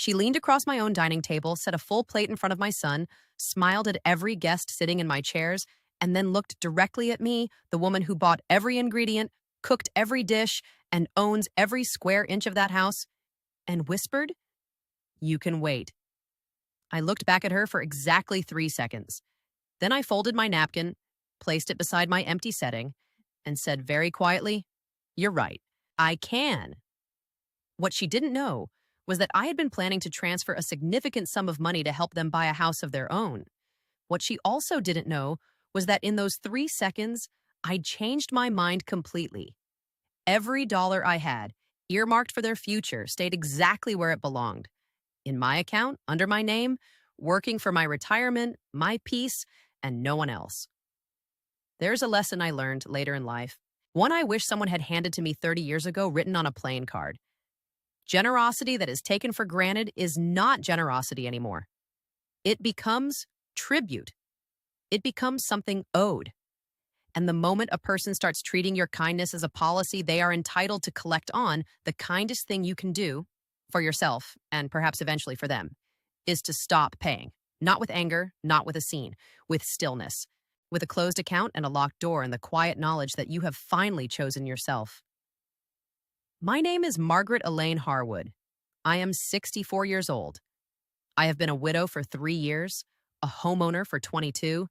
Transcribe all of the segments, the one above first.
She leaned across my own dining table, set a full plate in front of my son, smiled at every guest sitting in my chairs, and then looked directly at me, the woman who bought every ingredient, cooked every dish, and owns every square inch of that house, and whispered, "You can wait." I looked back at her for exactly 3 seconds. Then I folded my napkin, placed it beside my empty setting, and said very quietly, "You're right. I can." What she didn't know was that I had been planning to transfer a significant sum of money to help them buy a house of their own. What she also didn't know was that in those 3 seconds, I'd changed my mind completely. Every dollar I had, earmarked for their future, stayed exactly where it belonged. In my account, under my name, working for my retirement, my peace, and no one else. There's a lesson I learned later in life, one I wish someone had handed to me 30 years ago, written on a playing card. Generosity that is taken for granted is not generosity anymore. It becomes tribute. It becomes something owed. And the moment a person starts treating your kindness as a policy they are entitled to collect on, the kindest thing you can do for yourself, and perhaps eventually for them, is to stop paying. Not with anger, not with a scene, with stillness, with a closed account and a locked door and the quiet knowledge that you have finally chosen yourself. My name is Margaret Elaine Harwood. I am 64 years old. I have been a widow for 3 years, a homeowner for 22,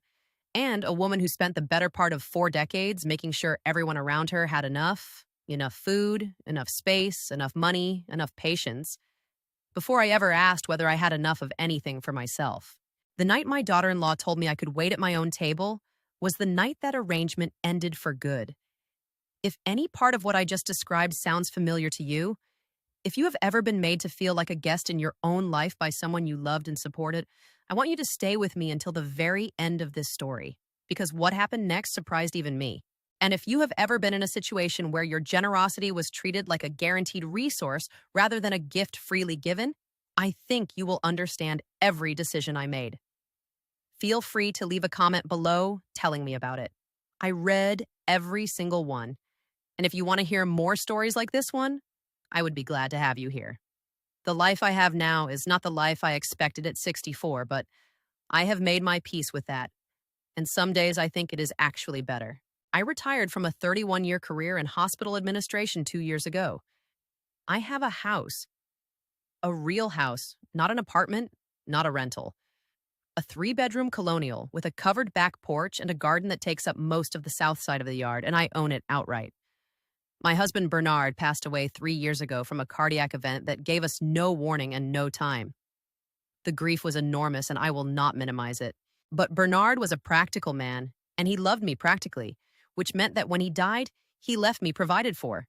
and a woman who spent the better part of 4 decades making sure everyone around her had enough food, enough space, enough money, enough patience, before I ever asked whether I had enough of anything for myself. The night my daughter-in-law told me I could wait at my own table was the night that arrangement ended for good. If any part of what I just described sounds familiar to you, if you have ever been made to feel like a guest in your own life by someone you loved and supported, I want you to stay with me until the very end of this story, because what happened next surprised even me. And if you have ever been in a situation where your generosity was treated like a guaranteed resource rather than a gift freely given, I think you will understand every decision I made. Feel free to leave a comment below telling me about it. I read every single one. And if you want to hear more stories like this one, I would be glad to have you here. The life I have now is not the life I expected at 64, but I have made my peace with that. And some days I think it is actually better. I retired from a 31-year career in hospital administration 2 years ago. I have a house, a real house, not an apartment, not a rental. A 3-bedroom colonial with a covered back porch and a garden that takes up most of the south side of the yard, and I own it outright. My husband Bernard passed away 3 years ago from a cardiac event that gave us no warning and no time. The grief was enormous, and I will not minimize it. But Bernard was a practical man, and he loved me practically, which meant that when he died, he left me provided for.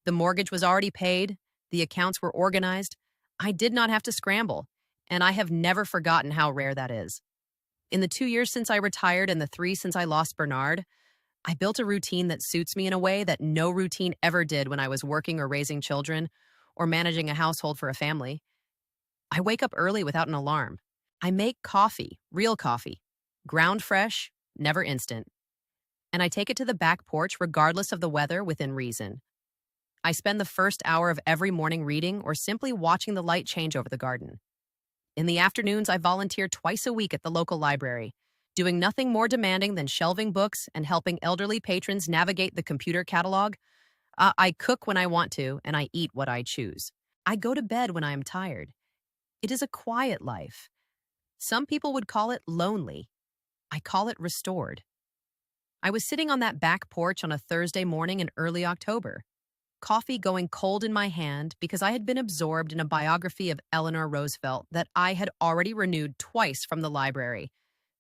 The mortgage was already paid, the accounts were organized. I did not have to scramble, and I have never forgotten how rare that is. In the 2 years since I retired and the 3 since I lost Bernard, I built a routine that suits me in a way that no routine ever did when I was working or raising children or managing a household for a family. I wake up early without an alarm. I make coffee, real coffee, ground fresh, never instant. And I take it to the back porch regardless of the weather within reason. I spend the first hour of every morning reading or simply watching the light change over the garden. In the afternoons, I volunteer twice a week at the local library, doing nothing more demanding than shelving books and helping elderly patrons navigate the computer catalog. I cook when I want to, and I eat what I choose. I go to bed when I am tired. It is a quiet life. Some people would call it lonely. I call it restored. I was sitting on that back porch on a Thursday morning in early October, coffee going cold in my hand because I had been absorbed in a biography of Eleanor Roosevelt that I had already renewed twice from the library,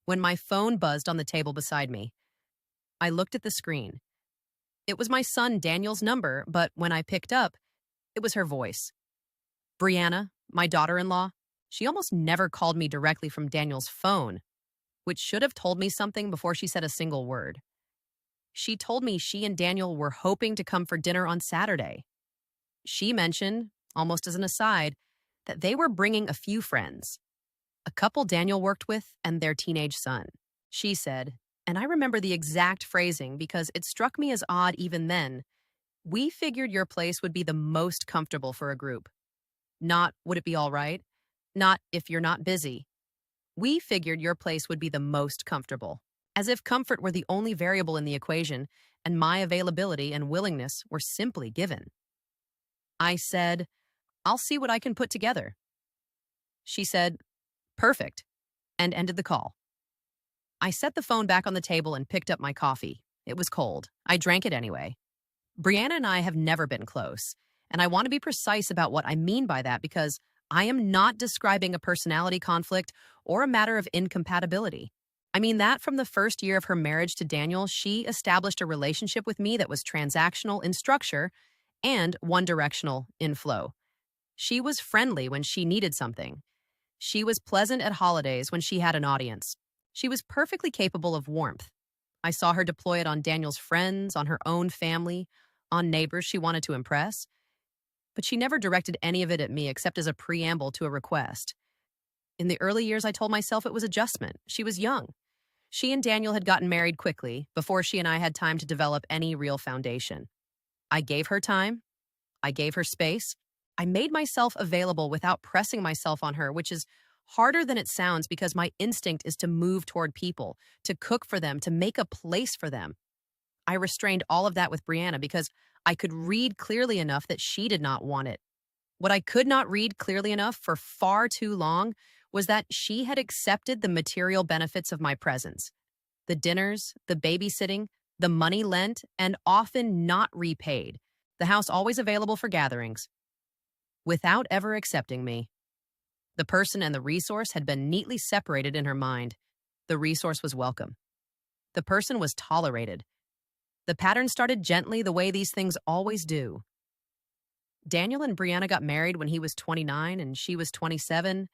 when my phone buzzed on the table beside me. I looked at the screen. It was my son Daniel's number, but when I picked up, it was her voice. Brianna, my daughter-in-law, she almost never called me directly from Daniel's phone, which should have told me something before she said a single word. She told me she and Daniel were hoping to come for dinner on Saturday. She mentioned, almost as an aside, that they were bringing a few friends, a couple Daniel worked with and their teenage son. She said, and I remember the exact phrasing because it struck me as odd even then, "We figured your place would be the most comfortable for a group." Not, "Would it be all right?" not if you're not busy. We figured your place would be the most comfortable, as if comfort were the only variable in the equation and my availability and willingness were simply given. I said, I'll see what I can put together. She said, perfect, and ended the call. I set the phone back on the table and picked up my coffee. It was cold. I drank it anyway. Brianna and I have never been close, and I want to be precise about what I mean by that because I am not describing a personality conflict or a matter of incompatibility. I mean that from the first year of her marriage to Daniel, she established a relationship with me that was transactional in structure and one-directional in flow. She was friendly when she needed something. She was pleasant at holidays when she had an audience. She was perfectly capable of warmth. I saw her deploy it on Daniel's friends, on her own family, on neighbors she wanted to impress. But she never directed any of it at me except as a preamble to a request. In the early years, I told myself it was adjustment. She was young. She and Daniel had gotten married quickly before she and I had time to develop any real foundation. I gave her time. I gave her space. I made myself available without pressing myself on her, which is harder than it sounds because my instinct is to move toward people, to cook for them, to make a place for them. I restrained all of that with Brianna because I could read clearly enough that she did not want it. What I could not read clearly enough for far too long was that she had accepted the material benefits of my presence. The dinners, the babysitting, the money lent, and often not repaid. The house always available for gatherings. Without ever accepting me. The person and the resource had been neatly separated in her mind. The resource was welcome. The person was tolerated. The pattern started gently the way these things always do. Daniel and Brianna got married when he was 29 and she was 27,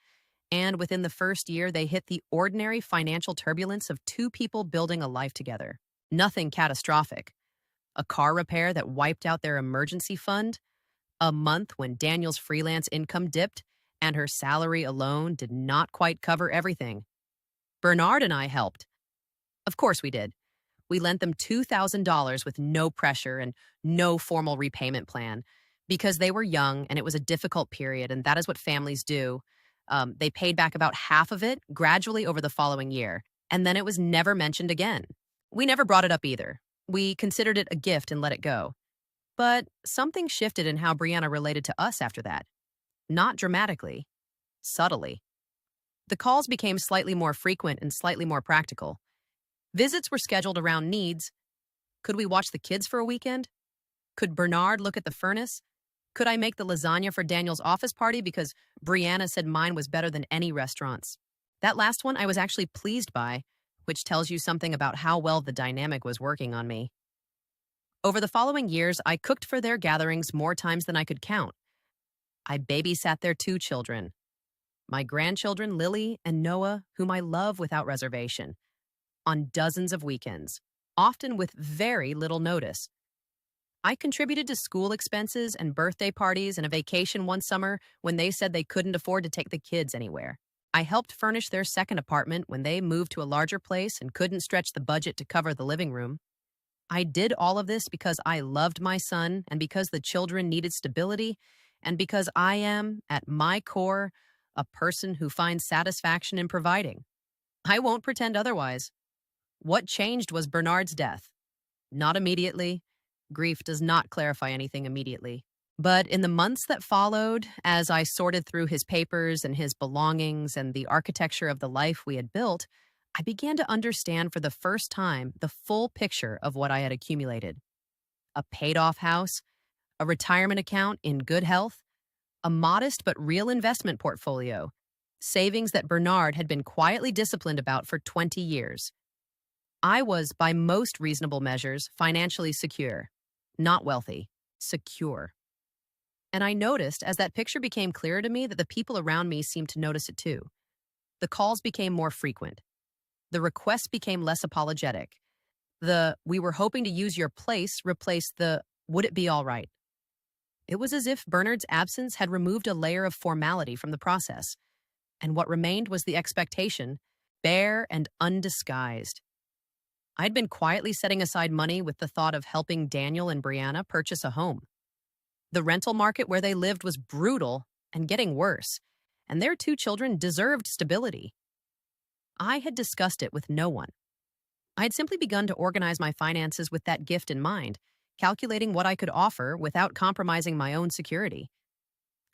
and within the first year, they hit the ordinary financial turbulence of two people building a life together. Nothing catastrophic. A car repair that wiped out their emergency fund, a month when Daniel's freelance income dipped and her salary alone did not quite cover everything. Bernard and I helped. Of course we did. We lent them $2,000 with no pressure and no formal repayment plan because they were young and it was a difficult period, and that is what families do. They paid back about half of it gradually over the following year, and then it was never mentioned again. We never brought it up either. We considered it a gift and let it go. But something shifted in how Brianna related to us after that. Not dramatically, subtly. The calls became slightly more frequent and slightly more practical. Visits were scheduled around needs. Could we watch the kids for a weekend? Could Bernard look at the furnace? Could I make the lasagna for Daniel's office party because Brianna said mine was better than any restaurant's? That last one I was actually pleased by, which tells you something about how well the dynamic was working on me. Over the following years, I cooked for their gatherings more times than I could count. I babysat their two children, my grandchildren Lily and Noah, whom I love without reservation, on dozens of weekends, often with very little notice. I contributed to school expenses and birthday parties and a vacation one summer when they said they couldn't afford to take the kids anywhere. I helped furnish their second apartment when they moved to a larger place and couldn't stretch the budget to cover the living room. I did all of this because I loved my son and because the children needed stability and because I am, at my core, a person who finds satisfaction in providing. I won't pretend otherwise. What changed was Bernard's death. Not immediately. Grief does not clarify anything immediately. But in the months that followed, as I sorted through his papers and his belongings and the architecture of the life we had built, I began to understand for the first time the full picture of what I had accumulated. A paid-off house, a retirement account in good health, a modest but real investment portfolio, savings that Bernard had been quietly disciplined about for 20 years. I was, by most reasonable measures, financially secure. Not wealthy, secure. And I noticed, as that picture became clearer to me, that the people around me seemed to notice it too. The calls became more frequent. The requests became less apologetic. The "we were hoping to use your place" replaced the "would it be all right?" It was as if Bernard's absence had removed a layer of formality from the process, and what remained was the expectation, bare and undisguised. I'd been quietly setting aside money with the thought of helping Daniel and Brianna purchase a home. The rental market where they lived was brutal and getting worse, and their 2 children deserved stability. I had discussed it with no one. I had simply begun to organize my finances with that gift in mind, calculating what I could offer without compromising my own security.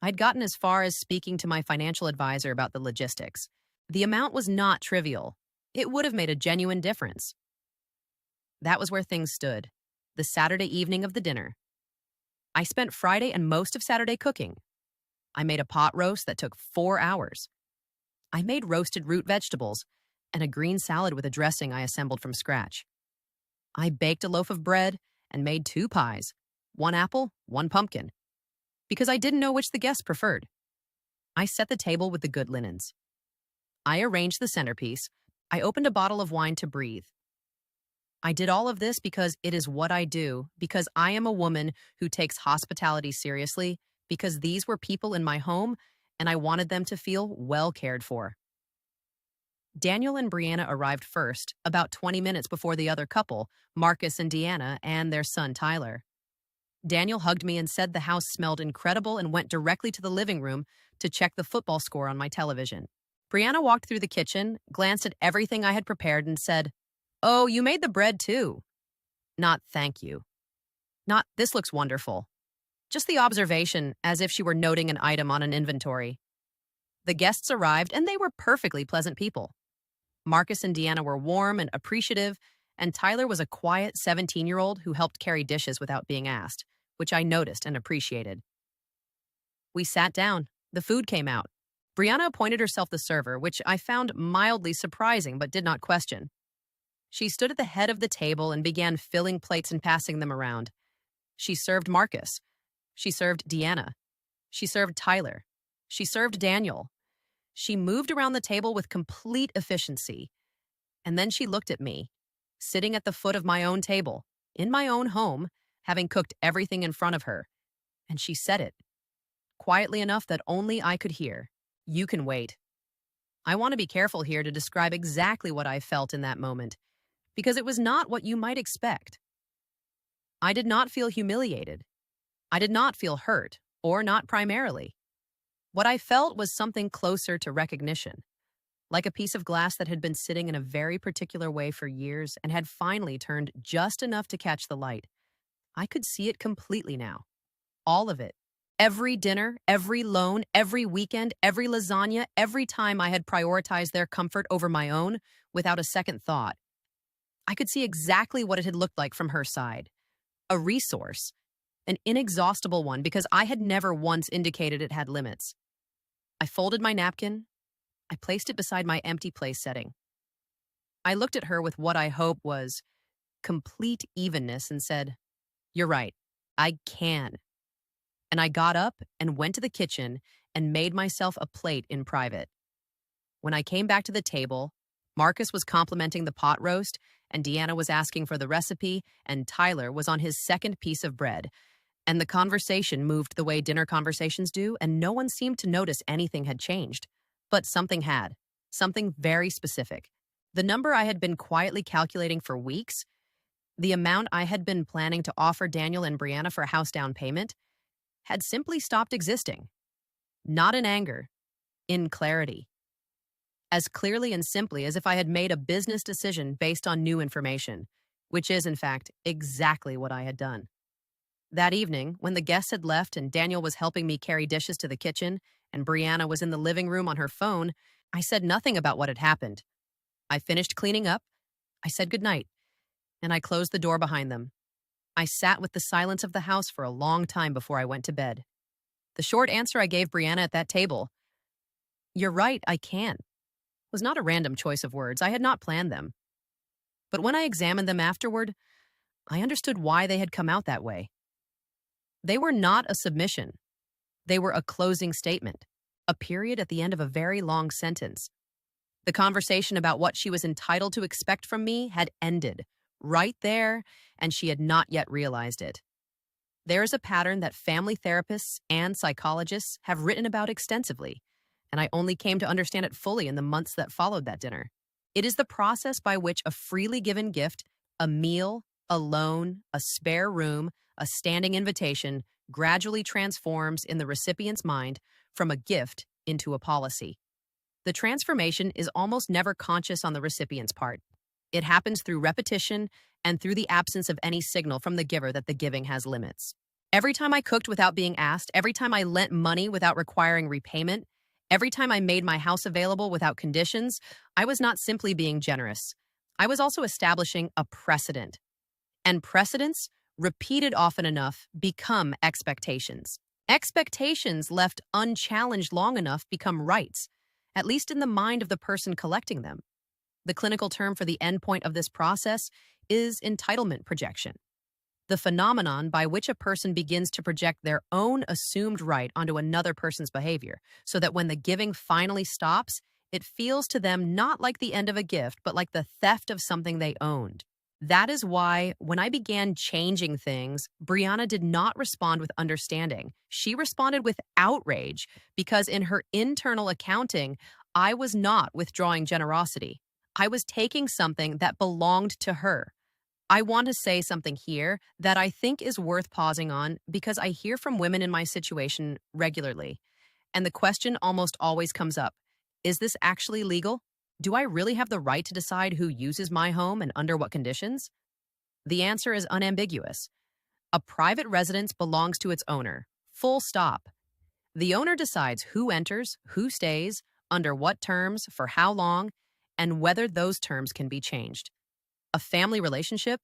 I'd gotten as far as speaking to my financial advisor about the logistics. The amount was not trivial. It would have made a genuine difference. That was where things stood, the Saturday evening of the dinner. I spent Friday and most of Saturday cooking. I made a pot roast that took 4 hours. I made roasted root vegetables and a green salad with a dressing I assembled from scratch. I baked a loaf of bread and made 2 pies, 1 apple, 1 pumpkin, because I didn't know which the guests preferred. I set the table with the good linens. I arranged the centerpiece. I opened a bottle of wine to breathe. I did all of this because it is what I do, because I am a woman who takes hospitality seriously, because these were people in my home and I wanted them to feel well cared for. Daniel and Brianna arrived first, about 20 minutes before the other couple, Marcus and Deanna, and their son Tyler. Daniel hugged me and said the house smelled incredible and went directly to the living room to check the football score on my television. Brianna walked through the kitchen, glanced at everything I had prepared, and said, "Oh, you made the bread too." Not "thank you." Not "this looks wonderful." Just the observation, as if she were noting an item on an inventory. The guests arrived, and they were perfectly pleasant people. Marcus and Deanna were warm and appreciative, and Tyler was a quiet 17-year-old who helped carry dishes without being asked, which I noticed and appreciated. We sat down. The food came out. Brianna appointed herself the server, which I found mildly surprising but did not question. She stood at the head of the table and began filling plates and passing them around. She served Marcus. She served Deanna. She served Tyler. She served Daniel. She moved around the table with complete efficiency. And then she looked at me, sitting at the foot of my own table, in my own home, having cooked everything in front of her. And she said it, quietly enough that only I could hear. "You can wait." I want to be careful here to describe exactly what I felt in that moment, because it was not what you might expect. I did not feel humiliated. I did not feel hurt, or not primarily. What I felt was something closer to recognition, like a piece of glass that had been sitting in a very particular way for years and had finally turned just enough to catch the light. I could see it completely now. All of it. Every dinner, every loan, every weekend, every lasagna, every time I had prioritized their comfort over my own without a second thought. I could see exactly what it had looked like from her side. A resource. An inexhaustible one, because I had never once indicated it had limits. I folded my napkin. I placed it beside my empty place setting. I looked at her with what I hope was complete evenness and said, "You're right, I can." And I got up and went to the kitchen and made myself a plate in private. When I came back to the table, Marcus was complimenting the pot roast, and Deanna was asking for the recipe, and Tyler was on his second piece of bread. And the conversation moved the way dinner conversations do, and no one seemed to notice anything had changed. But something had. Something very specific. The number I had been quietly calculating for weeks, the amount I had been planning to offer Daniel and Brianna for a house down payment, had simply stopped existing. Not in anger, in clarity. As clearly and simply as if I had made a business decision based on new information, which is, in fact, exactly what I had done. That evening, when the guests had left and Daniel was helping me carry dishes to the kitchen and Brianna was in the living room on her phone, I said nothing about what had happened. I finished cleaning up, I said goodnight, and I closed the door behind them. I sat with the silence of the house for a long time before I went to bed. The short answer I gave Brianna at that table, "You're right, I can," was not a random choice of words. I had not planned them. But when I examined them afterward, I understood why they had come out that way. They were not a submission. They were a closing statement, a period at the end of a very long sentence. The conversation about what she was entitled to expect from me had ended, right there, and she had not yet realized it. There is a pattern that family therapists and psychologists have written about extensively, and I only came to understand it fully in the months that followed that dinner. It is the process by which a freely given gift, a meal, a loan, a spare room, a standing invitation, gradually transforms in the recipient's mind from a gift into a policy. The transformation is almost never conscious on the recipient's part. It happens through repetition and through the absence of any signal from the giver that the giving has limits. Every time I cooked without being asked, every time I lent money without requiring repayment, every time I made my house available without conditions, I was not simply being generous. I was also establishing a precedent. And precedents, repeated often enough, become expectations. Expectations left unchallenged long enough become rights, at least in the mind of the person collecting them. The clinical term for the endpoint of this process is entitlement projection, the phenomenon by which a person begins to project their own assumed right onto another person's behavior, so that when the giving finally stops, it feels to them not like the end of a gift, but like the theft of something they owned. That is why, when I began changing things, Brianna did not respond with understanding. She responded with outrage, because in her internal accounting, I was not withdrawing generosity. I was taking something that belonged to her. I want to say something here that I think is worth pausing on, because I hear from women in my situation regularly, and the question almost always comes up: is this actually legal? Do I really have the right to decide who uses my home and under what conditions? The answer is unambiguous. A private residence belongs to its owner. Full stop. The owner decides who enters, who stays, under what terms, for how long, and whether those terms can be changed. A family relationship,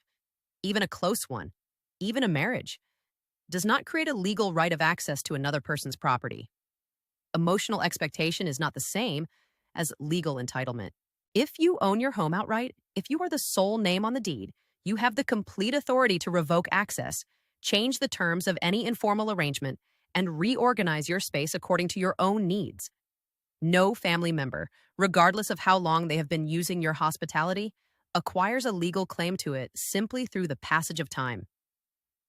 even a close one, even a marriage, does not create a legal right of access to another person's property. Emotional expectation is not the same as legal entitlement. If you own your home outright, if you are the sole name on the deed, you have the complete authority to revoke access, change the terms of any informal arrangement, and reorganize your space according to your own needs. No family member, regardless of how long they have been using your hospitality, acquires a legal claim to it simply through the passage of time.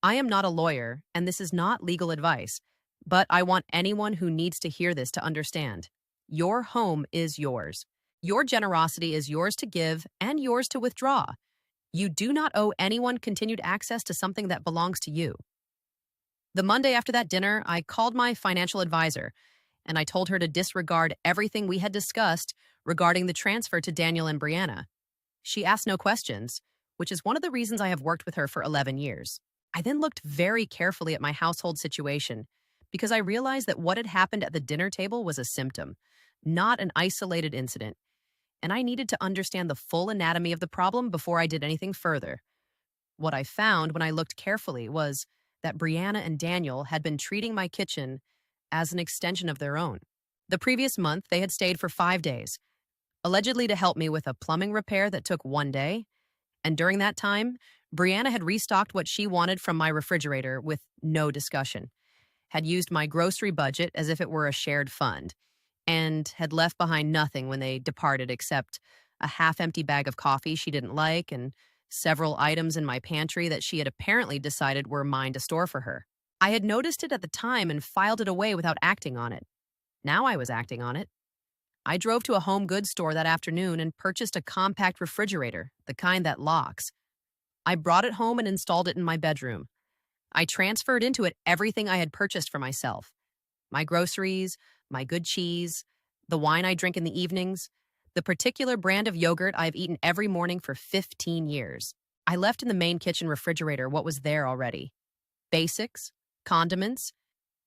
I am not a lawyer, and this is not legal advice, but I want anyone who needs to hear this to understand. Your home is yours. Your generosity is yours to give and yours to withdraw. You do not owe anyone continued access to something that belongs to you. The Monday after that dinner, I called my financial advisor, and I told her to disregard everything we had discussed regarding the transfer to Daniel and Brianna. She asked no questions, which is one of the reasons I have worked with her for 11 years. I then looked very carefully at my household situation, because I realized that what had happened at the dinner table was a symptom, not an isolated incident, and I needed to understand the full anatomy of the problem before I did anything further. What I found when I looked carefully was that Brianna and Daniel had been treating my kitchen as an extension of their own. The previous month, they had stayed for 5 days, allegedly to help me with a plumbing repair that took 1 day, and during that time, Brianna had restocked what she wanted from my refrigerator with no discussion, had used my grocery budget as if it were a shared fund, and had left behind nothing when they departed except a half-empty bag of coffee she didn't like and several items in my pantry that she had apparently decided were mine to store for her. I had noticed it at the time and filed it away without acting on it. Now I was acting on it. I drove to a home goods store that afternoon and purchased a compact refrigerator, the kind that locks. I brought it home and installed it in my bedroom. I transferred into it everything I had purchased for myself: my groceries, my good cheese, the wine I drink in the evenings, the particular brand of yogurt I've eaten every morning for 15 years. I left in the main kitchen refrigerator what was there already: basics, condiments,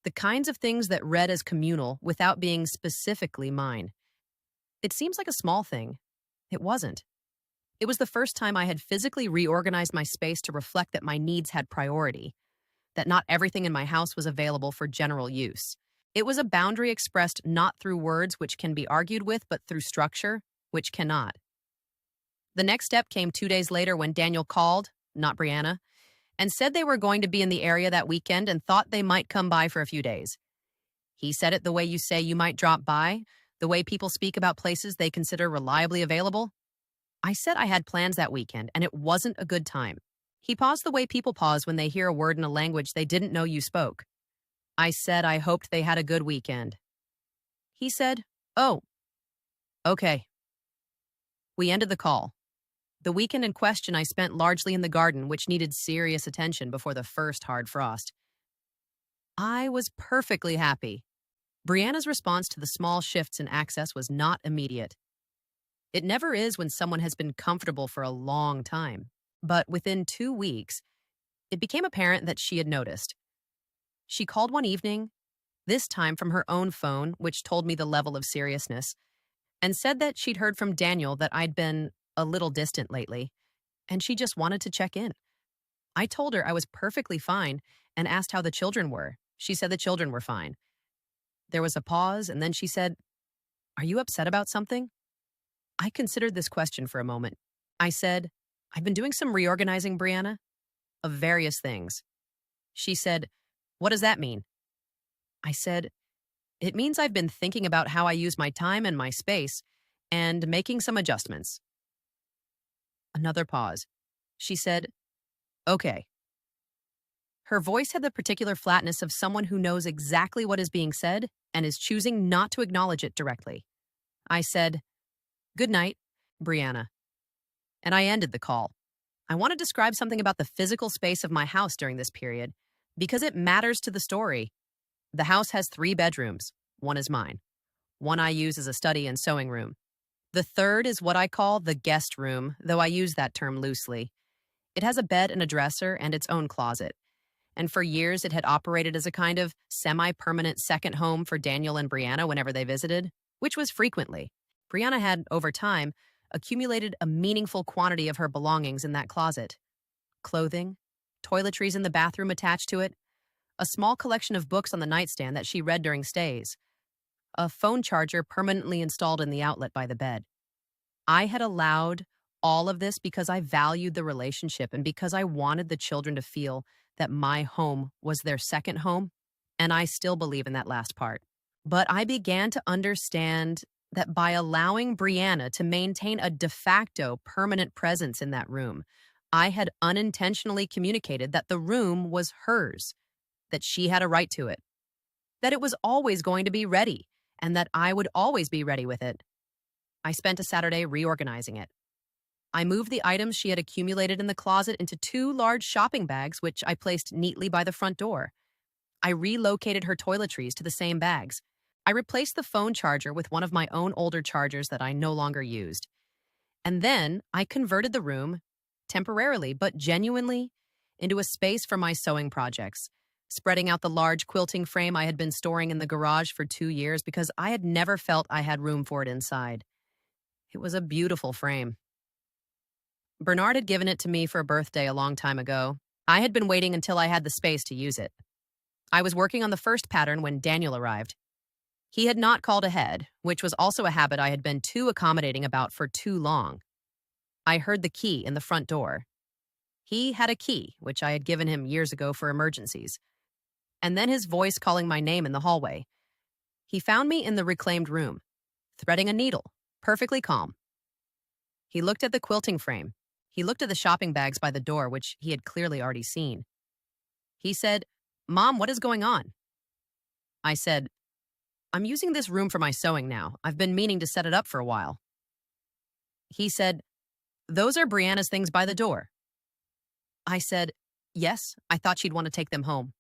the kinds of things that read as communal without being specifically mine. It seems like a small thing. It wasn't. It was the first time I had physically reorganized my space to reflect that my needs had priority, that not everything in my house was available for general use. It was a boundary expressed not through words, which can be argued with, but through structure, which cannot. The next step came 2 days later when Daniel called, not Brianna, and said they were going to be in the area that weekend and thought they might come by for a few days. He said it the way you say you might drop by, the way people speak about places they consider reliably available. I said I had plans that weekend, and it wasn't a good time. He paused the way people pause when they hear a word in a language they didn't know you spoke. I said I hoped they had a good weekend. He said, "Oh, okay." We ended the call. The weekend in question I spent largely in the garden, which needed serious attention before the first hard frost. I was perfectly happy. Brianna's response to the small shifts in access was not immediate. It never is when someone has been comfortable for a long time. But within 2 weeks, it became apparent that she had noticed. She called one evening, this time from her own phone, which told me the level of seriousness, and said that she'd heard from Daniel that I'd been a little distant lately, and she just wanted to check in. I told her I was perfectly fine and asked how the children were. She said the children were fine. There was a pause, and then she said, "Are you upset about something?" I considered this question for a moment. I said, "I've been doing some reorganizing, Brianna, of various things." She said, "What does that mean?" I said, "It means I've been thinking about how I use my time and my space and making some adjustments." Another pause. She said, "Okay." Her voice had the particular flatness of someone who knows exactly what is being said and is choosing not to acknowledge it directly. I said, "Good night, Brianna." And I ended the call. I want to describe something about the physical space of my house during this period because it matters to the story. The house has 3 bedrooms. One is mine. One I use as a study and sewing room. The third is what I call the guest room, though I use that term loosely. It has a bed and a dresser and its own closet. And for years, it had operated as a kind of semi-permanent second home for Daniel and Brianna whenever they visited, which was frequently. Brianna had, over time, accumulated a meaningful quantity of her belongings in that closet. Clothing, toiletries in the bathroom attached to it, a small collection of books on the nightstand that she read during stays, a phone charger permanently installed in the outlet by the bed. I had allowed all of this because I valued the relationship and because I wanted the children to feel that my home was their second home, and I still believe in that last part. But I began to understand that by allowing Brianna to maintain a de facto permanent presence in that room, I had unintentionally communicated that the room was hers, that she had a right to it, that it was always going to be ready, and that I would always be ready with it. I spent a Saturday reorganizing it. I moved the items she had accumulated in the closet into 2 large shopping bags, which I placed neatly by the front door. I relocated her toiletries to the same bags. I replaced the phone charger with one of my own older chargers that I no longer used. And then I converted the room, temporarily but genuinely, into a space for my sewing projects, spreading out the large quilting frame I had been storing in the garage for 2 years because I had never felt I had room for it inside. It was a beautiful frame. Bernard had given it to me for a birthday a long time ago. I had been waiting until I had the space to use it. I was working on the first pattern when Daniel arrived. He had not called ahead, which was also a habit I had been too accommodating about for too long. I heard the key in the front door. He had a key, which I had given him years ago for emergencies. And then his voice calling my name in the hallway. He found me in the reclaimed room, threading a needle, perfectly calm. He looked at the quilting frame. He looked at the shopping bags by the door, which he had clearly already seen. He said, "Mom, what is going on?" I said, "I'm using this room for my sewing now. I've been meaning to set it up for a while." He said, "Those are Brianna's things by the door." I said, "Yes, I thought she'd want to take them home."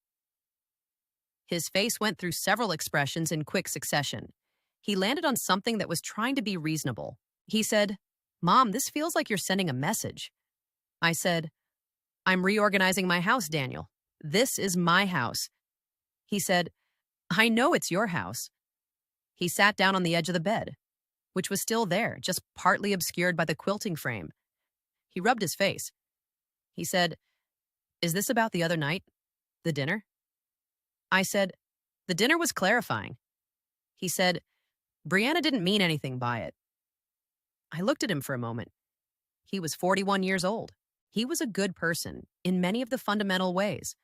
His face went through several expressions in quick succession. He landed on something that was trying to be reasonable. He said, "Mom, this feels like you're sending a message." I said, "I'm reorganizing my house, Daniel. This is my house." He said, "I know it's your house." He sat down on the edge of the bed, which was still there, just partly obscured by the quilting frame. He rubbed his face. He said, "Is this about the other night? The dinner?" I said, "The dinner was clarifying." He said, "Brianna didn't mean anything by it." I looked at him for a moment. He was 41 years old. He was a good person in many of the fundamental ways.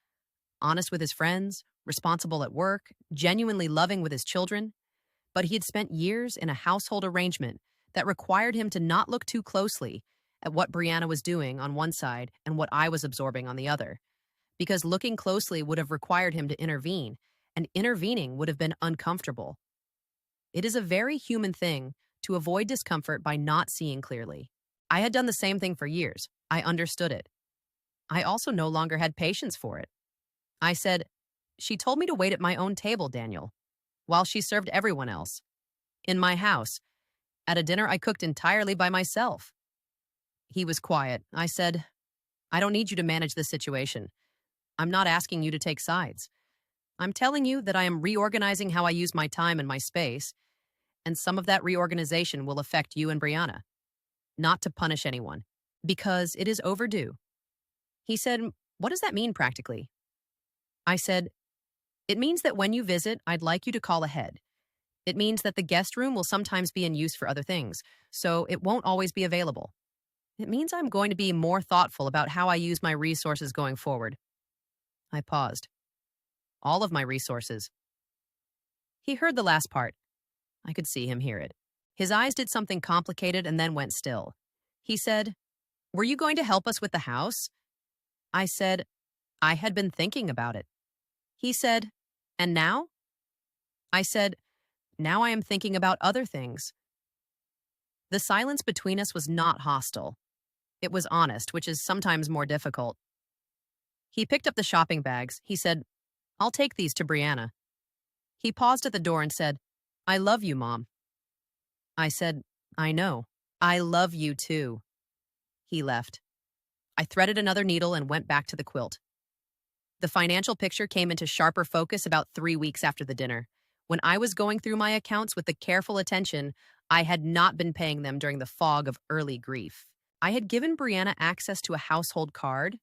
Honest with his friends, responsible at work, genuinely loving with his children. But he had spent years in a household arrangement that required him to not look too closely at what Brianna was doing on one side and what I was absorbing on the other. Because looking closely would have required him to intervene, and intervening would have been uncomfortable. It is a very human thing to avoid discomfort by not seeing clearly. I had done the same thing for years. I understood it. I also no longer had patience for it. I said, "She told me to wait at my own table, Daniel." while she served everyone else. In my house, at a dinner I cooked entirely by myself. He was quiet. I said, I don't need you to manage this situation. I'm not asking you to take sides. I'm telling you that I am reorganizing how I use my time and my space, and some of that reorganization will affect you and Brianna. Not to punish anyone, because it is overdue. He said, what does that mean practically? I said, it means that when you visit, I'd like you to call ahead. It means that the guest room will sometimes be in use for other things, so it won't always be available. It means I'm going to be more thoughtful about how I use my resources going forward. I paused. All of my resources. He heard the last part. I could see him hear it. His eyes did something complicated and then went still. He said, were you going to help us with the house? I said, I had been thinking about it. He said, and now? I said, now I am thinking about other things. The silence between us was not hostile. It was honest, which is sometimes more difficult. He picked up the shopping bags. He said, I'll take these to Brianna. He paused at the door and said, I love you, Mom. I said, I know. I love you too. He left. I threaded another needle and went back to the quilt. The financial picture came into sharper focus about 3 weeks after the dinner. When I was going through my accounts with the careful attention I had not been paying them during the fog of early grief. I had given Brianna access to a household card,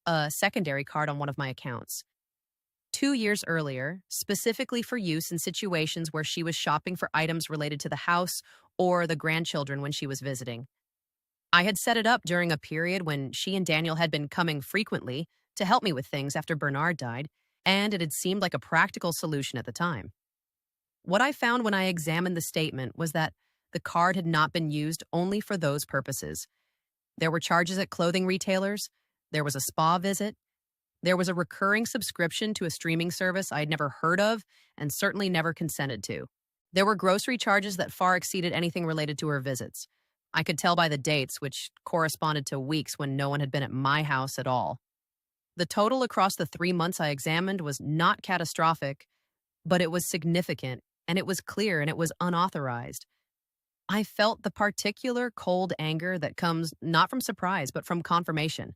a secondary card on one of my accounts. 2 years earlier, specifically for use in situations where she was shopping for items related to the house or the grandchildren when she was visiting. I had set it up during a period when she and Daniel had been coming frequently to help me with things after Bernard died, and it had seemed like a practical solution at the time. What I found when I examined the statement was that the card had not been used only for those purposes. There were charges at clothing retailers, there was a spa visit, there was a recurring subscription to a streaming service I had never heard of and certainly never consented to. There were grocery charges that far exceeded anything related to her visits. I could tell by the dates, which corresponded to weeks when no one had been at my house at all. The total across the 3 months I examined was not catastrophic, but it was significant, and it was clear, and it was unauthorized. I felt the particular cold anger that comes not from surprise, but from confirmation.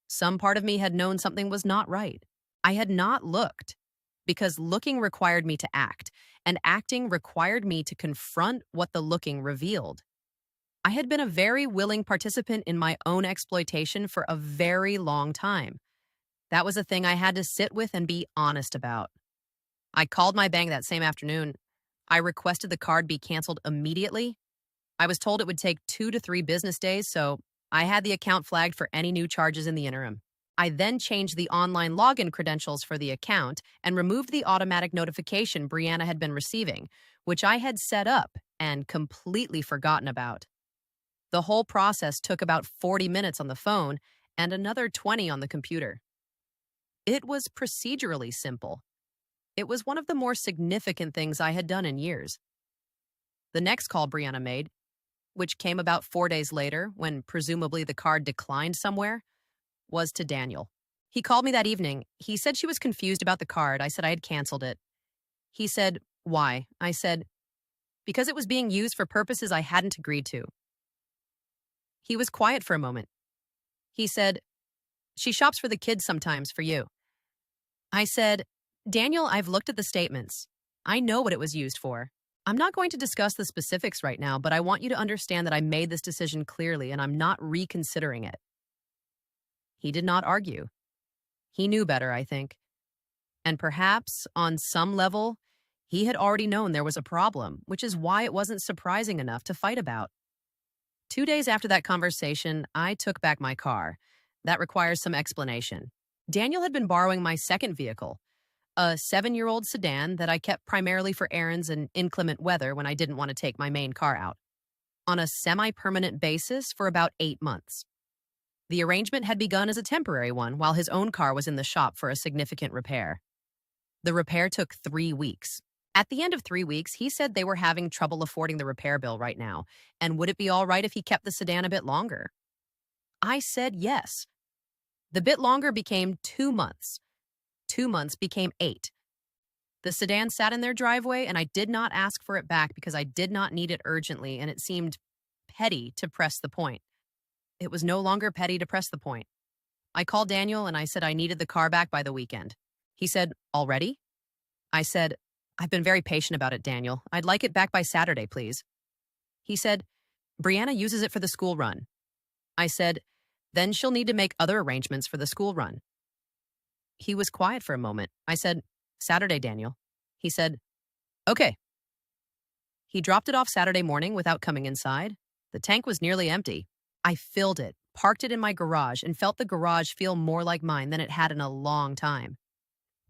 Some part of me had known something was not right. I had not looked, because looking required me to act, and acting required me to confront what the looking revealed. I had been a very willing participant in my own exploitation for a very long time. That was a thing I had to sit with and be honest about. I called my bank that same afternoon. I requested the card be canceled immediately. I was told it would take 2 to 3 business days, so I had the account flagged for any new charges in the interim. I then changed the online login credentials for the account and removed the automatic notification Brianna had been receiving, which I had set up and completely forgotten about. The whole process took about 40 minutes on the phone and another 20 on the computer. It was procedurally simple. It was one of the more significant things I had done in years. The next call Brianna made, which came about 4 days later when presumably the card declined somewhere, was to Daniel. He called me that evening. He said she was confused about the card. I said I had canceled it. He said, why? I said, because it was being used for purposes I hadn't agreed to. He was quiet for a moment. He said, she shops for the kids sometimes for you. I said, Daniel, I've looked at the statements. I know what it was used for. I'm not going to discuss the specifics right now, but I want you to understand that I made this decision clearly and I'm not reconsidering it. He did not argue. He knew better, I think. And perhaps, on some level, he had already known there was a problem, which is why it wasn't surprising enough to fight about. 2 days after that conversation, I took back my car. That requires some explanation. Daniel had been borrowing my second vehicle, a 7-year-old sedan that I kept primarily for errands and inclement weather when I didn't want to take my main car out, on a semi-permanent basis for about 8 months. The arrangement had begun as a temporary one while his own car was in the shop for a significant repair. The repair took 3 weeks. At the end of 3 weeks, he said they were having trouble affording the repair bill right now, and would it be all right if he kept the sedan a bit longer? I said yes. The bit longer became 2 months. 2 months became 8. The sedan sat in their driveway, and I did not ask for it back because I did not need it urgently, and it seemed petty to press the point. It was no longer petty to press the point. I called Daniel and I said I needed the car back by the weekend. He said, "Already?" I said, "I've been very patient about it, Daniel. I'd like it back by Saturday, please." He said, "Brianna uses it for the school run." I said, "Then she'll need to make other arrangements for the school run." He was quiet for a moment. I said, "Saturday, Daniel." He said, "Okay." He dropped it off Saturday morning without coming inside. The tank was nearly empty. I filled it, parked it in my garage, and felt the garage feel more like mine than it had in a long time.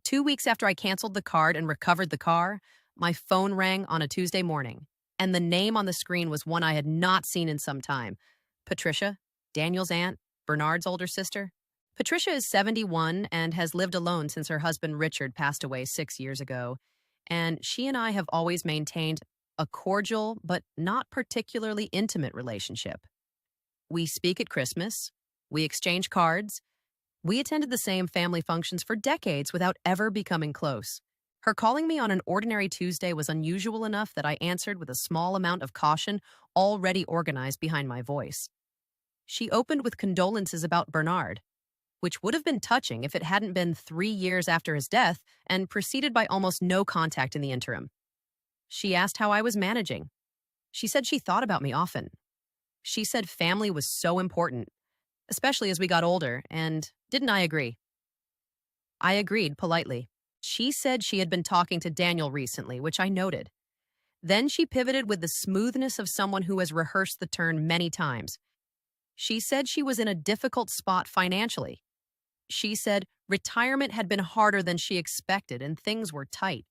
2 weeks after I canceled the card and recovered the car, my phone rang on a Tuesday morning, and the name on the screen was one I had not seen in some time. Patricia, Daniel's aunt, Bernard's older sister. Patricia is 71 and has lived alone since her husband Richard passed away 6 years ago, and she and I have always maintained a cordial but not particularly intimate relationship. We speak at Christmas, we exchange cards, we attended the same family functions for decades without ever becoming close. Her calling me on an ordinary Tuesday was unusual enough that I answered with a small amount of caution already organized behind my voice. She opened with condolences about Bernard, which would have been touching if it hadn't been 3 years after his death and preceded by almost no contact in the interim. She asked how I was managing. She said she thought about me often. She said family was so important, especially as we got older, and didn't I agree? I agreed politely. She said she had been talking to Daniel recently, which I noted. Then she pivoted with the smoothness of someone who has rehearsed the turn many times. She said she was in a difficult spot financially. She said retirement had been harder than she expected and things were tight.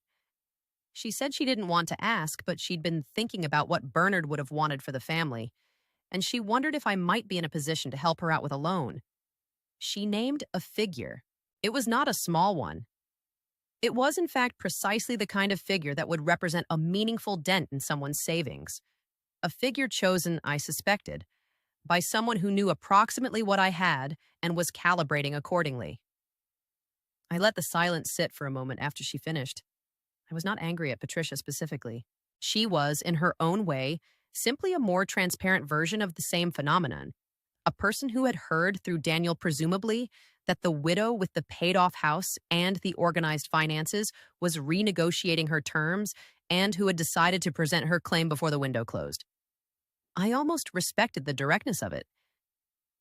She said she didn't want to ask, but she'd been thinking about what Bernard would have wanted for the family, and she wondered if I might be in a position to help her out with a loan. She named a figure. It was not a small one. It was, in fact, precisely the kind of figure that would represent a meaningful dent in someone's savings. A figure chosen, I suspected, by someone who knew approximately what I had and was calibrating accordingly. I let the silence sit for a moment after she finished. I was not angry at Patricia specifically. She was, in her own way, simply a more transparent version of the same phenomenon. A person who had heard through Daniel, presumably, that the widow with the paid-off house and the organized finances was renegotiating her terms and who had decided to present her claim before the window closed. I almost respected the directness of it.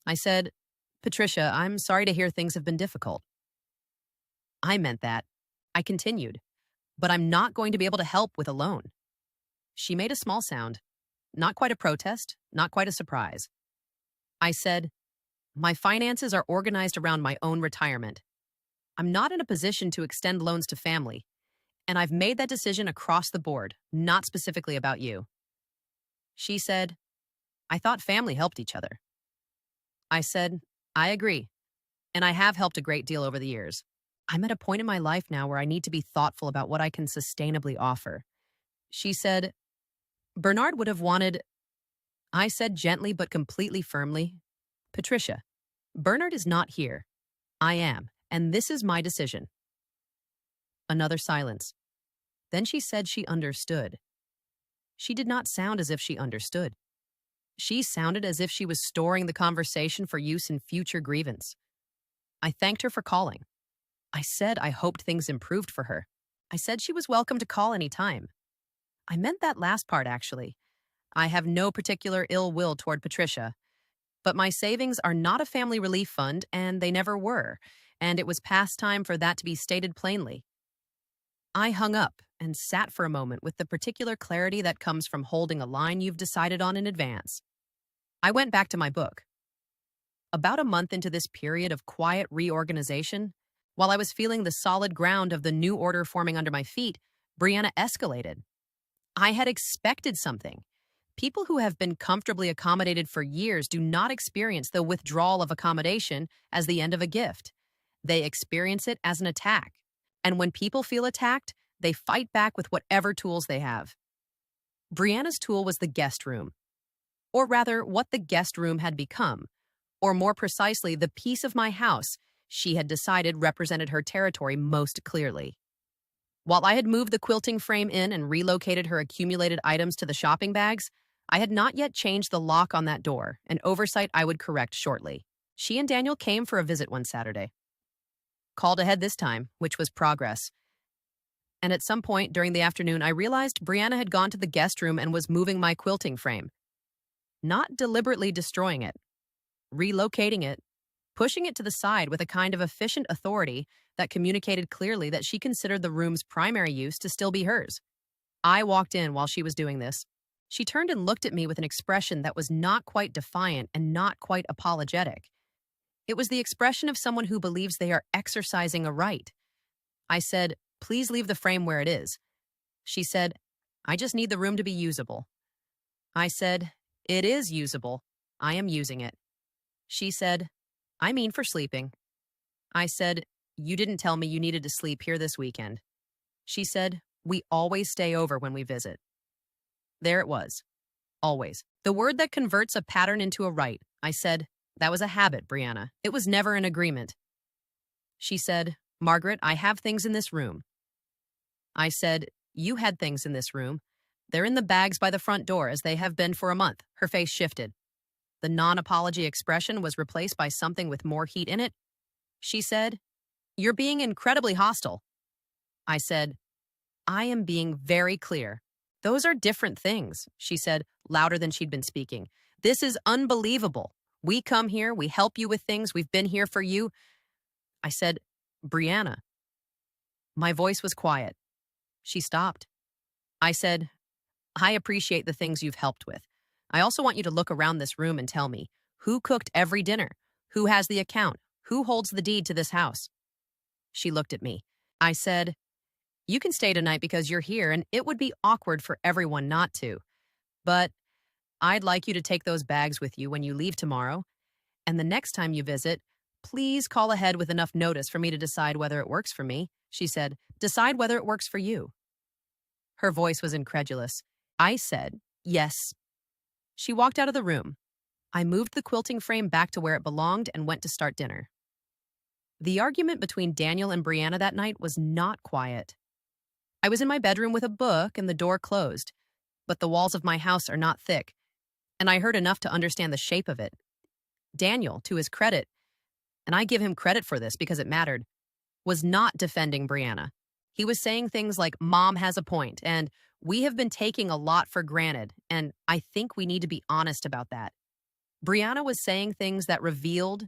I said, "Patricia, I'm sorry to hear things have been difficult." I meant that. I continued, "But I'm not going to be able to help with a loan." She made a small sound. Not quite a protest, not quite a surprise. I said, "My finances are organized around my own retirement. I'm not in a position to extend loans to family, and I've made that decision across the board, not specifically about you." She said, "I thought family helped each other." I said, "I agree, and I have helped a great deal over the years. I'm at a point in my life now where I need to be thoughtful about what I can sustainably offer." She said, "Bernard would have wanted—" I said gently but completely firmly, "Patricia, Bernard is not here. I am, and this is my decision." Another silence. Then she said she understood. She did not sound as if she understood. She sounded as if she was storing the conversation for use in future grievance. I thanked her for calling. I said I hoped things improved for her. I said she was welcome to call any time. I meant that last part, actually. I have no particular ill will toward Patricia, but my savings are not a family relief fund, and they never were, and it was past time for that to be stated plainly. I hung up and sat for a moment with the particular clarity that comes from holding a line you've decided on in advance. I went back to my book. About a month into this period of quiet reorganization, while I was feeling the solid ground of the new order forming under my feet, Brianna escalated. I had expected something. People who have been comfortably accommodated for years do not experience the withdrawal of accommodation as the end of a gift. They experience it as an attack. And when people feel attacked, they fight back with whatever tools they have. Brianna's tool was the guest room. Or rather, what the guest room had become. Or more precisely, the piece of my house she had decided represented her territory most clearly. While I had moved the quilting frame in and relocated her accumulated items to the shopping bags, I had not yet changed the lock on that door, an oversight I would correct shortly. She and Daniel came for a visit one Saturday. Called ahead this time, which was progress. And at some point during the afternoon, I realized Brianna had gone to the guest room and was moving my quilting frame. Not deliberately destroying it, relocating it, pushing it to the side with a kind of efficient authority that communicated clearly that she considered the room's primary use to still be hers. I walked in while she was doing this. She turned and looked at me with an expression that was not quite defiant and not quite apologetic. It was the expression of someone who believes they are exercising a right. I said, "Please leave the frame where it is." She said, "I just need the room to be usable." I said, "It is usable. I am using it." She said, "I mean for sleeping." I said, "You didn't tell me you needed to sleep here this weekend." She said, "We always stay over when we visit." There it was. Always. The word that converts a pattern into a right. I said, "That was a habit, Brianna. It was never an agreement." She said, "Margaret, I have things in this room." I said, "You had things in this room. They're in the bags by the front door as they have been for a month." Her face shifted. The non-apology expression was replaced by something with more heat in it. She said, "You're being incredibly hostile." I said, "I am being very clear. Those are different things," she said, louder than she'd been speaking. "This is unbelievable. We come here, we help you with things, we've been here for you." I said, "Brianna." My voice was quiet. She stopped. I said, "I appreciate the things you've helped with. I also want you to look around this room and tell me, who cooked every dinner? Who has the account? Who holds the deed to this house?" She looked at me. I said, "You can stay tonight because you're here, and it would be awkward for everyone not to. But I'd like you to take those bags with you when you leave tomorrow. And the next time you visit, please call ahead with enough notice for me to decide whether it works for me." She said, "Decide whether it works for you." Her voice was incredulous. I said, "Yes." She walked out of the room. I moved the quilting frame back to where it belonged and went to start dinner. The argument between Daniel and Brianna that night was not quiet. I was in my bedroom with a book and the door closed, but the walls of my house are not thick, and I heard enough to understand the shape of it. Daniel, to his credit, and I give him credit for this because it mattered, was not defending Brianna. He was saying things like, "Mom has a point," and "We have been taking a lot for granted, and I think we need to be honest about that." Brianna was saying things that revealed,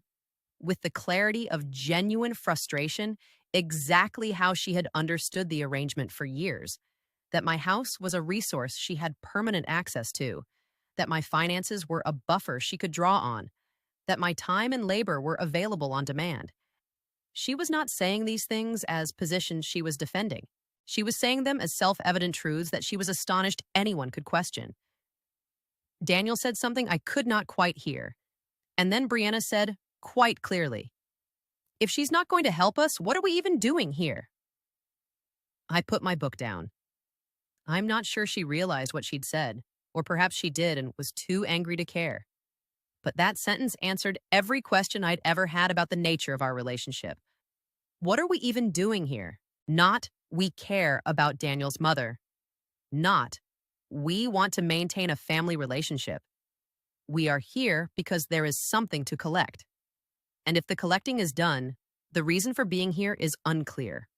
with the clarity of genuine frustration, exactly how she had understood the arrangement for years. That my house was a resource she had permanent access to. That my finances were a buffer she could draw on. That my time and labor were available on demand. She was not saying these things as positions she was defending. She was saying them as self-evident truths that she was astonished anyone could question. Daniel said something I could not quite hear. And then Brianna said, quite clearly, "If she's not going to help us, what are we even doing here?" I put my book down. I'm not sure she realized what she'd said, or perhaps she did and was too angry to care. But that sentence answered every question I'd ever had about the nature of our relationship. What are we even doing here? Not, we care about Daniel's mother. Not, we want to maintain a family relationship. We are here because there is something to collect. And if the collecting is done, the reason for being here is unclear.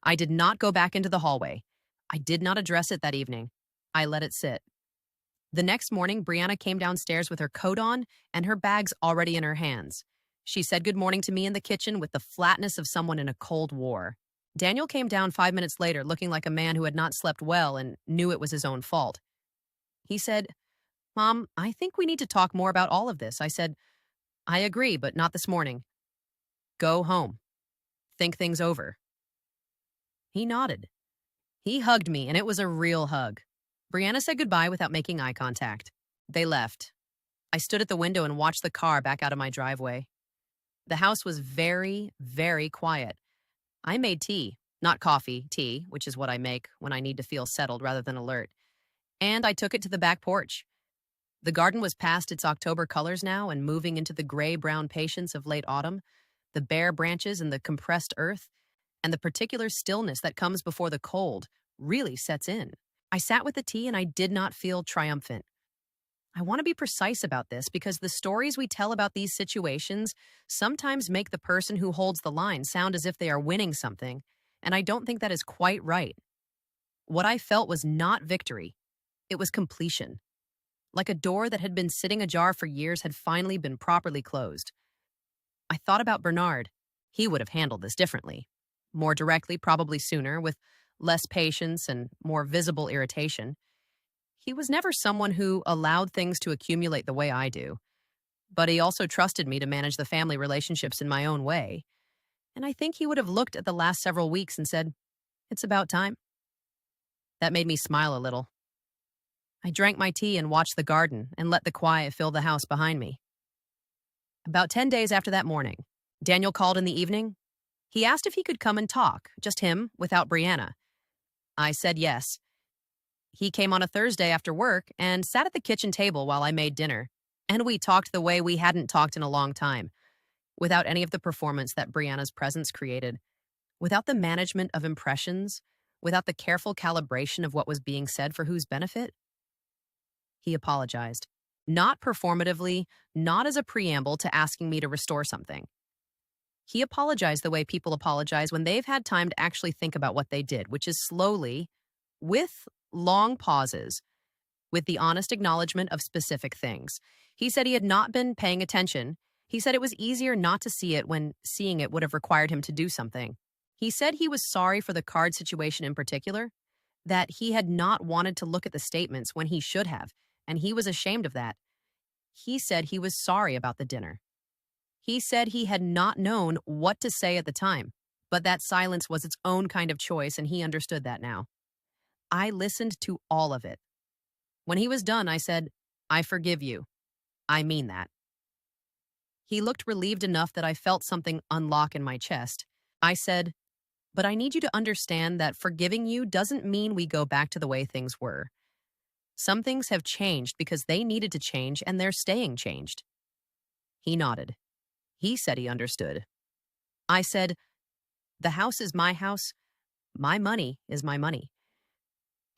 I did not go back into the hallway. I did not address it that evening. I let it sit. The next morning, Brianna came downstairs with her coat on and her bags already in her hands. She said good morning to me in the kitchen with the flatness of someone in a cold war. Daniel came down 5 minutes later looking like a man who had not slept well and knew it was his own fault. He said, "Mom, I think we need to talk more about all of this." I said, "I agree, but not this morning. Go home. Think things over." He nodded. He hugged me, and it was a real hug. Brianna said goodbye without making eye contact. They left. I stood at the window and watched the car back out of my driveway. The house was very, very quiet. I made tea, not coffee, tea, which is what I make when I need to feel settled rather than alert. And I took it to the back porch. The garden was past its October colors now and moving into the gray-brown patience of late autumn, the bare branches and the compressed earth, and the particular stillness that comes before the cold really sets in. I sat with the tea and I did not feel triumphant. I want to be precise about this because the stories we tell about these situations sometimes make the person who holds the line sound as if they are winning something, and I don't think that is quite right. What I felt was not victory, it was completion. Like a door that had been sitting ajar for years had finally been properly closed. I thought about Bernard. He would have handled this differently. More directly, probably sooner, with less patience and more visible irritation. He was never someone who allowed things to accumulate the way I do, but he also trusted me to manage the family relationships in my own way. And I think he would have looked at the last several weeks and said, "It's about time." That made me smile a little. I drank my tea and watched the garden and let the quiet fill the house behind me. About 10 days after that morning, Daniel called in the evening. He asked if he could come and talk, just him, without Brianna. I said yes. He came on a Thursday after work and sat at the kitchen table while I made dinner, and we talked the way we hadn't talked in a long time, without any of the performance that Brianna's presence created, without the management of impressions, without the careful calibration of what was being said for whose benefit. He apologized. Not performatively, not as a preamble to asking me to restore something. He apologized the way people apologize when they've had time to actually think about what they did, which is slowly, with long pauses, with the honest acknowledgement of specific things. He said he had not been paying attention. He said it was easier not to see it when seeing it would have required him to do something. He said he was sorry for the card situation in particular, that he had not wanted to look at the statements when he should have, and he was ashamed of that. He said he was sorry about the dinner. He said he had not known what to say at the time, but that silence was its own kind of choice, and he understood that now. I listened to all of it. When he was done, I said, "I forgive you. I mean that." He looked relieved enough that I felt something unlock in my chest. I said, "But I need you to understand that forgiving you doesn't mean we go back to the way things were. Some things have changed because they needed to change, and they're staying changed." He nodded. He said he understood. I said, "The house is my house. My money is my money.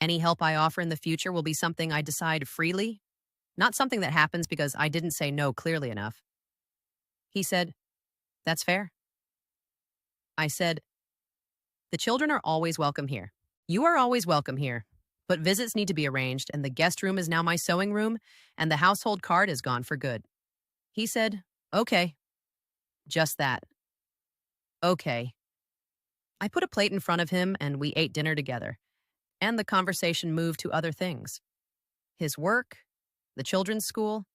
Any help I offer in the future will be something I decide freely, not something that happens because I didn't say no clearly enough." He said, "That's fair." I said, "The children are always welcome here. You are always welcome here. But visits need to be arranged, and the guest room is now my sewing room, and the household card is gone for good." He said, "Okay." Just that. Okay. I put a plate in front of him, and we ate dinner together. And the conversation moved to other things. His work, the children's school,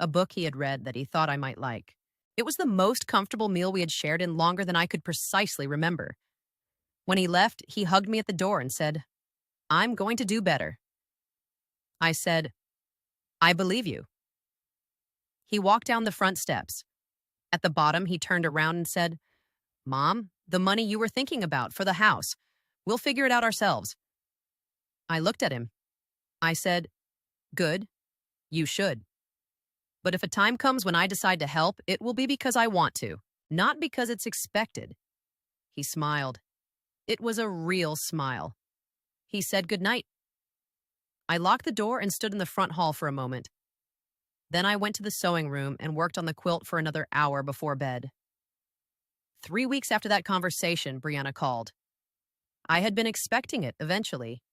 a book he had read that he thought I might like. It was the most comfortable meal we had shared in longer than I could precisely remember. When he left, he hugged me at the door and said, "I'm going to do better." I said, "I believe you." He walked down the front steps. At the bottom, he turned around and said, "Mom, the money you were thinking about for the house. We'll figure it out ourselves." I looked at him. I said, "Good. You should. But if a time comes when I decide to help, it will be because I want to, not because it's expected." He smiled. It was a real smile. He said goodnight. I locked the door and stood in the front hall for a moment. Then I went to the sewing room and worked on the quilt for another hour before bed. 3 weeks after that conversation, Brianna called. I had been expecting it eventually.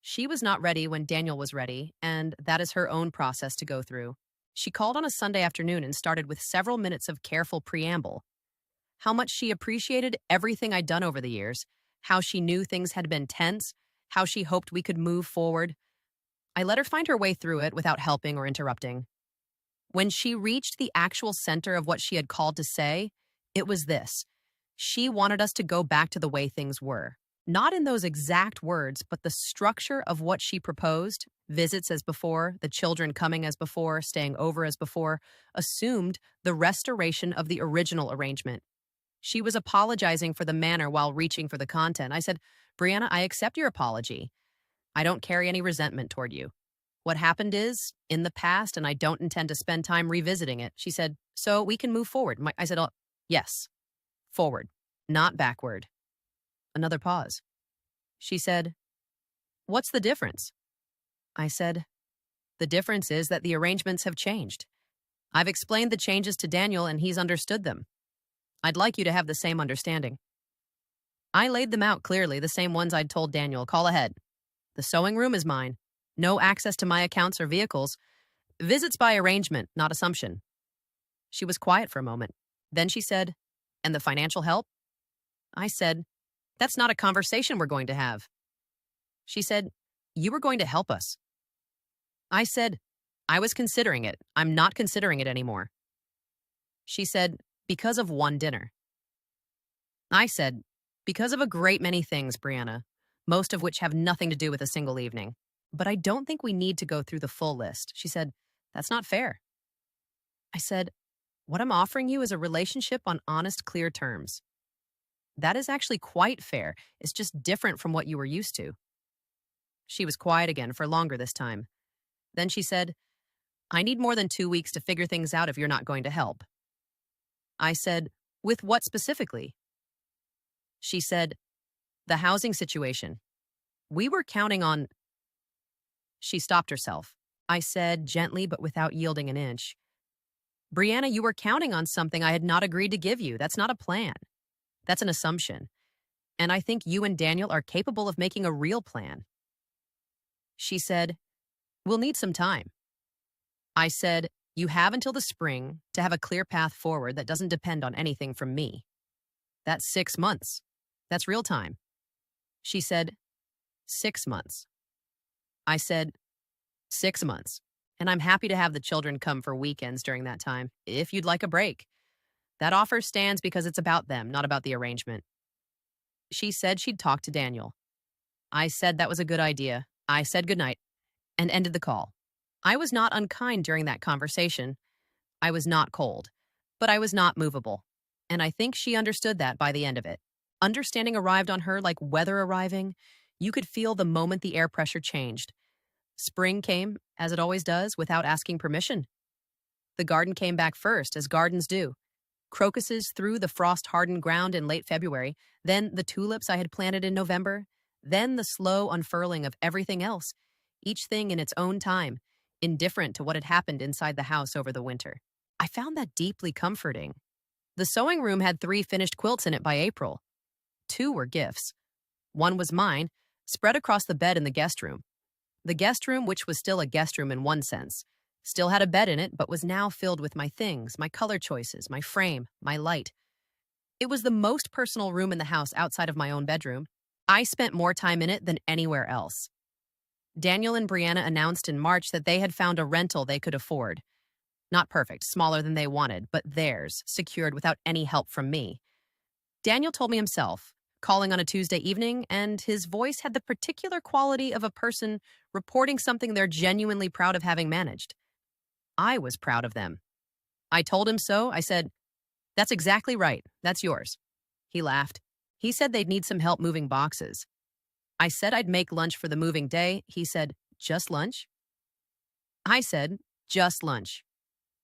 She was not ready when Daniel was ready, and that is her own process to go through. She called on a Sunday afternoon and started with several minutes of careful preamble. How much she appreciated everything I'd done over the years, how she knew things had been tense, how she hoped we could move forward. I let her find her way through it without helping or interrupting. When she reached the actual center of what she had called to say, it was this. She wanted us to go back to the way things were. Not in those exact words, but the structure of what she proposed, visits as before, the children coming as before, staying over as before, assumed the restoration of the original arrangement. She was apologizing for the manner while reaching for the content. I said, "Brianna, I accept your apology. I don't carry any resentment toward you. What happened is in the past, and I don't intend to spend time revisiting it." She said, "So we can move forward." I said, "Oh, yes, forward, not backward." Another pause. She said, "What's the difference?" I said, "The difference is that the arrangements have changed. I've explained the changes to Daniel and he's understood them. I'd like you to have the same understanding." I laid them out clearly, the same ones I'd told Daniel. Call ahead. The sewing room is mine. No access to my accounts or vehicles. Visits by arrangement, not assumption. She was quiet for a moment. Then she said, "And the financial help?" I said, "That's not a conversation we're going to have." She said, "You were going to help us." I said, "I was considering it. I'm not considering it anymore." She said, "Because of one dinner." I said, "Because of a great many things, Brianna, most of which have nothing to do with a single evening. But I don't think we need to go through the full list." She said, "That's not fair." I said, "What I'm offering you is a relationship on honest, clear terms. That is actually quite fair. It's just different from what you were used to." She was quiet again for longer this time. Then she said, "I need more than 2 weeks to figure things out if you're not going to help." I said, "With what specifically?" She said, "The housing situation. We were counting on—" She stopped herself. I said, gently but without yielding an inch, "Brianna, you were counting on something I had not agreed to give you. That's not a plan. That's an assumption. And I think you and Daniel are capable of making a real plan." She said, "We'll need some time." I said, "You have until the spring to have a clear path forward that doesn't depend on anything from me. That's 6 months. That's real time." She said, "6 months." I said, 6 months. And I'm happy to have the children come for weekends during that time, if you'd like a break. That offer stands because it's about them, not about the arrangement." She said she'd talk to Daniel. I said that was a good idea. I said goodnight and ended the call. I was not unkind during that conversation. I was not cold, but I was not movable. And I think she understood that by the end of it. Understanding arrived on her like weather arriving. You could feel the moment the air pressure changed. Spring came, as it always does, without asking permission. The garden came back first, as gardens do. Crocuses through the frost-hardened ground in late February, then the tulips I had planted in November, then the slow unfurling of everything else, each thing in its own time, indifferent to what had happened inside the house over the winter. I found that deeply comforting. The sewing room had 3 finished quilts in it by April. 2 were gifts. One was mine, spread across the bed in the guest room. The guest room, which was still a guest room in one sense, still had a bed in it, but was now filled with my things, my color choices, my frame, my light. It was the most personal room in the house outside of my own bedroom. I spent more time in it than anywhere else. Daniel and Brianna announced in March that they had found a rental they could afford. Not perfect, smaller than they wanted, but theirs, secured without any help from me. Daniel told me himself, calling on a Tuesday evening, and his voice had the particular quality of a person reporting something they're genuinely proud of having managed. I was proud of them. I told him so. I said, "That's exactly right. That's yours." He laughed. He said they'd need some help moving boxes. I said I'd make lunch for the moving day. He said, "Just lunch?" I said, "Just lunch."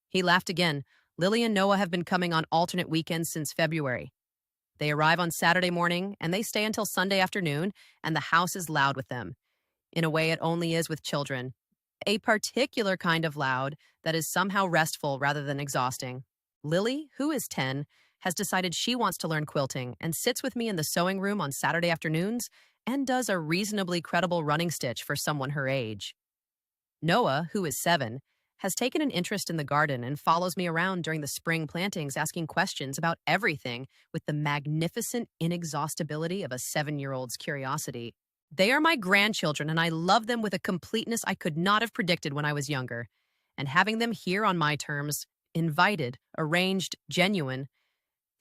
He laughed again. Lily and Noah have been coming on alternate weekends since February. They arrive on Saturday morning, and they stay until Sunday afternoon, and the house is loud with them, in a way it only is with children. A particular kind of loud that is somehow restful rather than exhausting. Lily, who is 10, has decided she wants to learn quilting and sits with me in the sewing room on Saturday afternoons and does a reasonably credible running stitch for someone her age. Noah, who is 7, has taken an interest in the garden and follows me around during the spring plantings asking questions about everything with the magnificent inexhaustibility of a 7-year-old's curiosity. They are my grandchildren, and I love them with a completeness I could not have predicted when I was younger. And having them here on my terms, invited, arranged, genuine,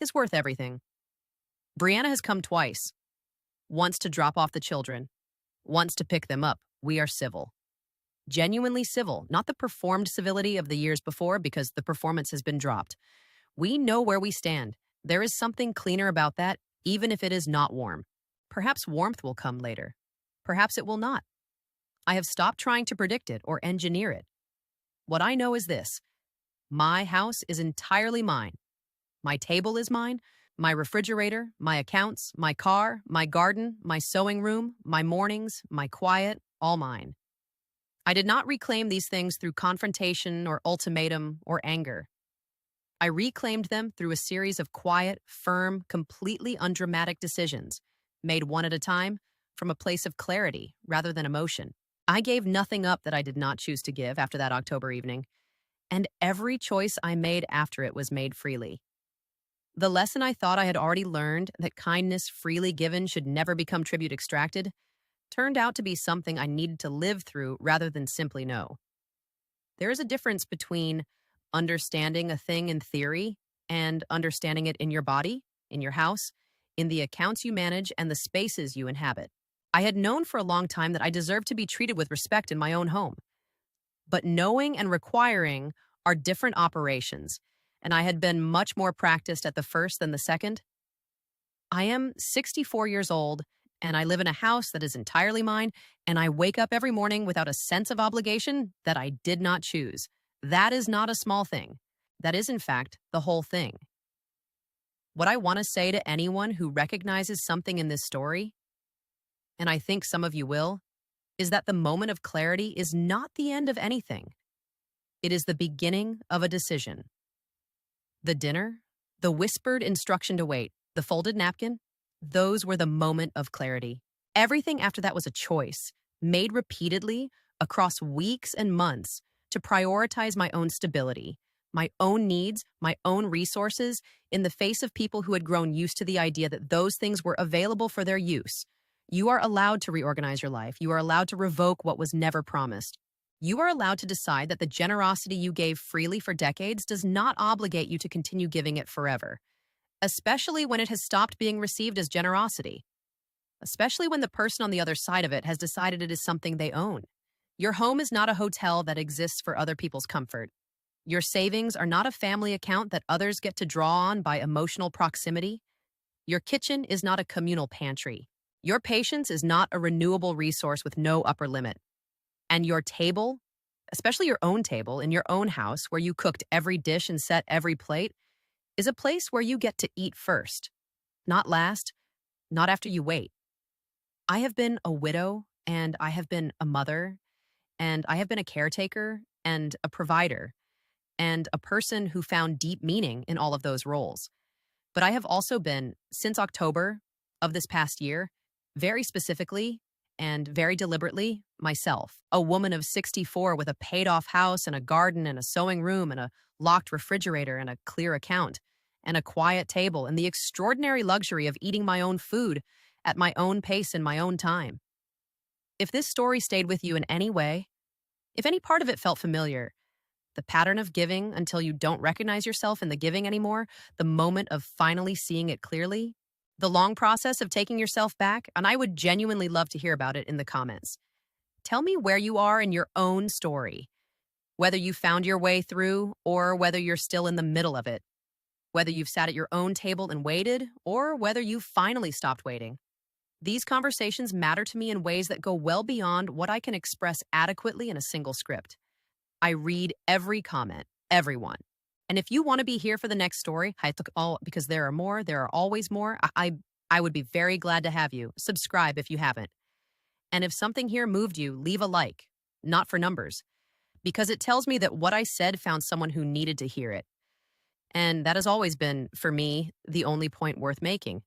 is worth everything. Brianna has come twice. Once to drop off the children. Once to pick them up. We are civil. Genuinely civil, not the performed civility of the years before because the performance has been dropped. We know where we stand. There is something cleaner about that, even if it is not warm. Perhaps warmth will come later. Perhaps it will not. I have stopped trying to predict it or engineer it. What I know is this: my house is entirely mine. My table is mine. My refrigerator, my accounts, my car, my garden, my sewing room, my mornings, my quiet, all mine. I did not reclaim these things through confrontation or ultimatum or anger. I reclaimed them through a series of quiet, firm, completely undramatic decisions, made one at a time from a place of clarity rather than emotion. I gave nothing up that I did not choose to give after that October evening, and every choice I made after it was made freely. The lesson I thought I had already learned, that kindness freely given should never become tribute extracted, turned out to be something I needed to live through rather than simply know. There is a difference between understanding a thing in theory and understanding it in your body, in your house, in the accounts you manage, and the spaces you inhabit. I had known for a long time that I deserved to be treated with respect in my own home. But knowing and requiring are different operations, and I had been much more practiced at the first than the second. I am 64 years old, and I live in a house that is entirely mine, and I wake up every morning without a sense of obligation that I did not choose. That is not a small thing. That is, in fact, the whole thing. What I want to say to anyone who recognizes something in this story, and I think some of you will, is that the moment of clarity is not the end of anything. It is the beginning of a decision. The dinner, the whispered instruction to wait, the folded napkin, those were the moment of clarity. Everything after that was a choice, made repeatedly across weeks and months to prioritize my own stability, my own needs, my own resources, in the face of people who had grown used to the idea that those things were available for their use. You are allowed to reorganize your life. You are allowed to revoke what was never promised. You are allowed to decide that the generosity you gave freely for decades does not obligate you to continue giving it forever, especially when it has stopped being received as generosity, especially when the person on the other side of it has decided it is something they own. Your home is not a hotel that exists for other people's comfort. Your savings are not a family account that others get to draw on by emotional proximity. Your kitchen is not a communal pantry. Your patience is not a renewable resource with no upper limit. And your table, especially your own table in your own house where you cooked every dish and set every plate, is a place where you get to eat first, not last, not after you wait. I have been a widow, and I have been a mother, and I have been a caretaker and a provider, and a person who found deep meaning in all of those roles. But I have also been, since October of this past year, very specifically and very deliberately, myself, a woman of 64 with a paid-off house and a garden and a sewing room and a locked refrigerator and a clear account and a quiet table and the extraordinary luxury of eating my own food at my own pace in my own time. If this story stayed with you in any way, if any part of it felt familiar, the pattern of giving until you don't recognize yourself in the giving anymore, the moment of finally seeing it clearly, the long process of taking yourself back, and I would genuinely love to hear about it in the comments. Tell me where you are in your own story, whether you found your way through or whether you're still in the middle of it, whether you've sat at your own table and waited or whether you've finally stopped waiting. These conversations matter to me in ways that go well beyond what I can express adequately in a single script. I read every comment, everyone. And if you want to be here for the next story, because there are always more, I would be very glad to have you. Subscribe if you haven't. And if something here moved you, leave a like, not for numbers, because it tells me that what I said found someone who needed to hear it. And that has always been, for me, the only point worth making.